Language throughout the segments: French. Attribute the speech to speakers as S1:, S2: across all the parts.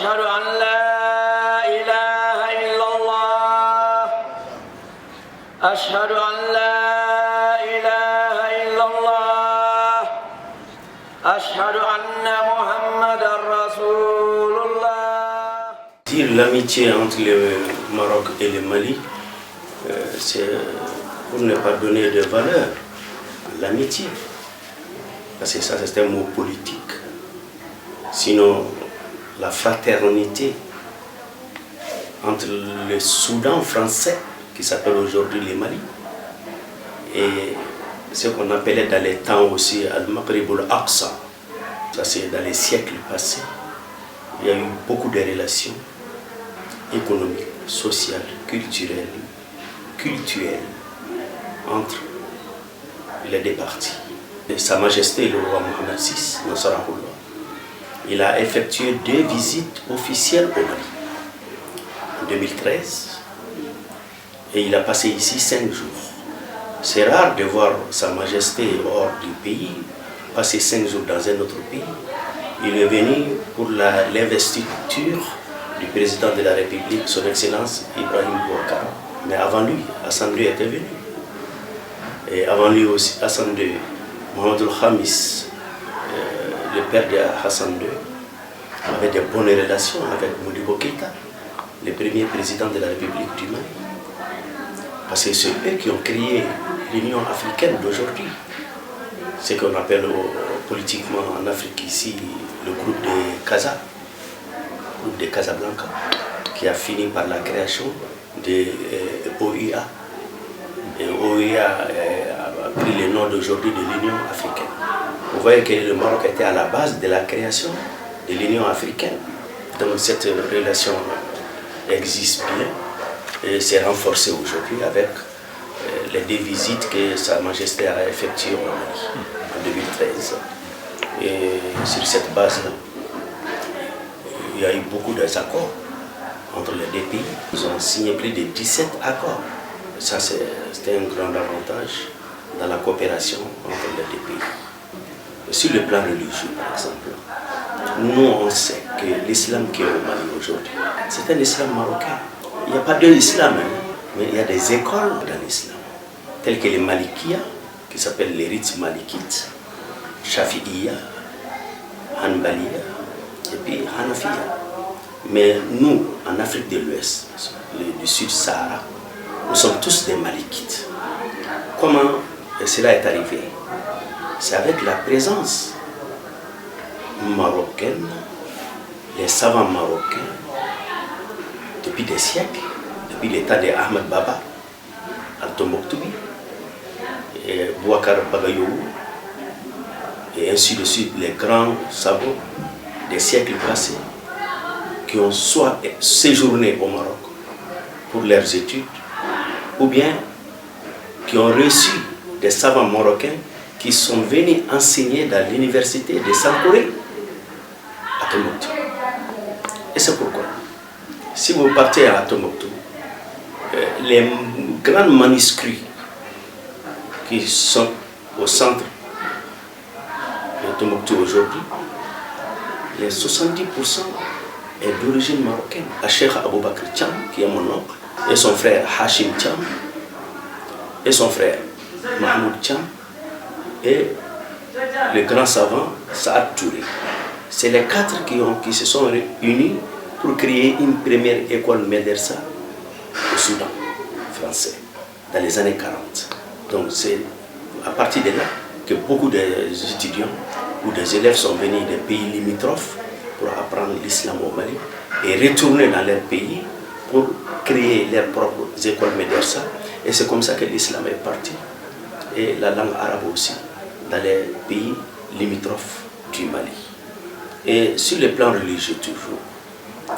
S1: أشهد أن لا إله إلا الله أشهد أن لا إله إلا الله أشهد أن محمدا رسول الله.
S2: Dire l'amitié entre le Maroc et le Mali, c'est pour ne pas donner de valeur à l'amitié. Parce que ça, c'est un mot politique. Sinon, la fraternité entre le Soudan français, qui s'appelle aujourd'hui le Mali, et ce qu'on appelait dans les temps aussi Al-Maghrib al-Aqsa, ça c'est dans les siècles passés, il y a eu beaucoup de relations économiques, sociales, culturelles entre les deux parties. Et Sa Majesté le roi Mohamed VI, Nasrallah, il a effectué 2 visites officielles au Mali. En 2013, et il a passé ici 5 jours. C'est rare de voir Sa Majesté hors du pays, passer 5 jours dans un autre pays. Il est venu pour l'investiture du président de la République, son Excellence Ibrahim Boubacar. Mais avant lui, Hassan II était venu. Et avant lui aussi, Hassan II, Mohamed Khamis, le père de Hassan II, avait de bonnes relations avec Modibo Keïta, le premier président de la République du Mali. Parce que c'est eux qui ont créé l'Union africaine d'aujourd'hui. Ce qu'on appelle politiquement en Afrique ici le groupe de Casablanca, qui a fini par la création de OUA. Et OUA a pris le nom d'aujourd'hui de l'Union africaine. Vous voyez que le Maroc était à la base de la création de l'Union africaine. Donc cette relation existe bien et s'est renforcée aujourd'hui avec les 2 visites que Sa Majesté a effectuées au Mali en 2013. Et sur cette base-là, il y a eu beaucoup d'accords entre les 2 pays. Ils ont signé plus de 17 accords. Ça, c'était un grand avantage dans la coopération entre les 2 pays. Sur le plan religieux, par exemple, nous on sait que l'islam qui est au Mali aujourd'hui, c'est un islam marocain. Il n'y a pas de l'islam, mais il y a des écoles dans l'islam, telles que les Malikiya, qui s'appellent les rites malikites, Shafi'iya, Hanbaliya, et puis Hanafiya. Mais nous, en Afrique de l'Ouest, du Sud-Sahara, nous sommes tous des Malikites. Comment cela est arrivé? C'est avec la présence marocaine, les savants marocains, depuis des siècles, depuis l'état de Ahmed Baba, Al-Tombouctou, et Bouakar Bagayou, et ainsi de suite, les grands savants des siècles passés, qui ont soit séjourné au Maroc pour leurs études, ou bien qui ont reçu des savants marocains qui sont venus enseigner dans l'université de Sankoré à Tombouctou. Et c'est pourquoi, si vous partez à Tombouctou, les grands manuscrits qui sont au centre de Tombouctou aujourd'hui, les 70% est d'origine marocaine. À Cheikh Aboubakr Thiam, qui est mon oncle, et son frère Hachim Thiam, et son frère Mahmoud Thiam, et le grand savant Saad Touré. C'est les 4 qui se sont réunis pour créer une première école médersa au Soudan français, dans les années 40. Donc c'est à partir de là que beaucoup d'étudiants ou des élèves sont venus des pays limitrophes pour apprendre l'islam au Mali et retourner dans leur pays pour créer leurs propres écoles médersa. Et c'est comme ça que l'islam est parti, et la langue arabe aussi, dans les pays limitrophes du Mali. Et sur le plan religieux toujours,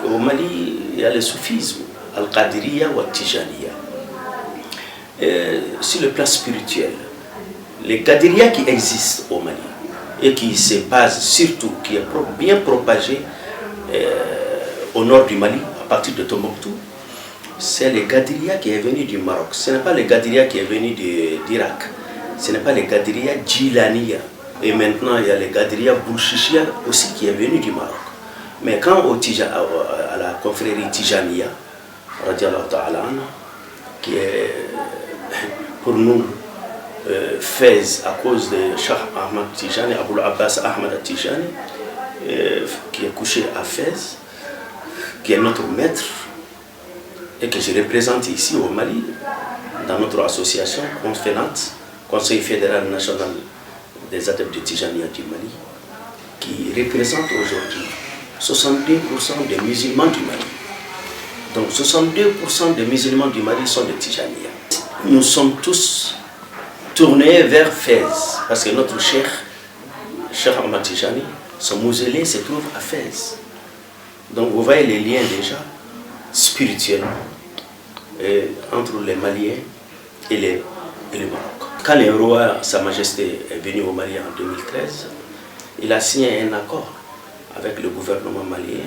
S2: au Mali, il y a le soufisme, Al-Qadiriya ou Al-Tijaniya. Sur le plan spirituel, les Qadiriya qui existent au Mali et qui se basent surtout, qui est bien propagé au nord du Mali, à partir de Tombouctou, c'est le Qadiriya qui est venu du Maroc. Ce n'est pas le Qadiriya qui est venu d'Irak. Ce n'est pas le Qadiriya Djilaniya. Et maintenant, il y a le Qadiriya Bouchichia aussi qui est venu du Maroc. Mais quand à la confrérie Tijaniya, radiallahu ta'ala, qui est pour nous Fès à cause de Cheikh Ahmad Tijani, Aboul Abbas Ahmad Tijani, qui est couché à Fès, qui est notre maître et que je représente ici au Mali, dans notre association CONFENAT, Conseil fédéral national des adeptes de Tijaniya du Mali, qui représente aujourd'hui 62% des musulmans du Mali. Donc 62% des musulmans du Mali sont des Tijaniya. Nous sommes tous tournés vers Fès, parce que notre Cheikh Ahmad Tijani, son mausolée se trouve à Fès. Donc vous voyez les liens déjà spirituels entre les Maliens et le Maroc. Quand le roi, Sa Majesté, est venu au Mali en 2013, il a signé un accord avec le gouvernement malien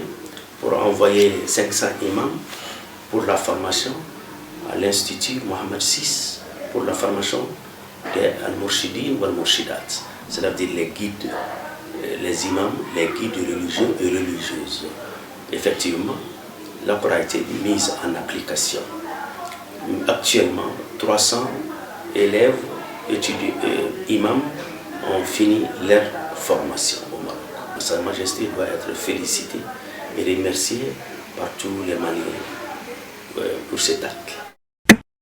S2: pour envoyer 500 imams pour la formation à l'Institut Mohamed VI, pour la formation des Al-Mourchidines ou Al-Mourchidat, c'est-à-dire les guides, les imams, les guides religieux et religieuses. Effectivement, l'accord a été mis en application. Actuellement, 300 élèves, étudiants, imams ont fini leur formation au Maroc. Sa Majesté doit être félicitée et remerciée par tous les Maliens pour cet acte.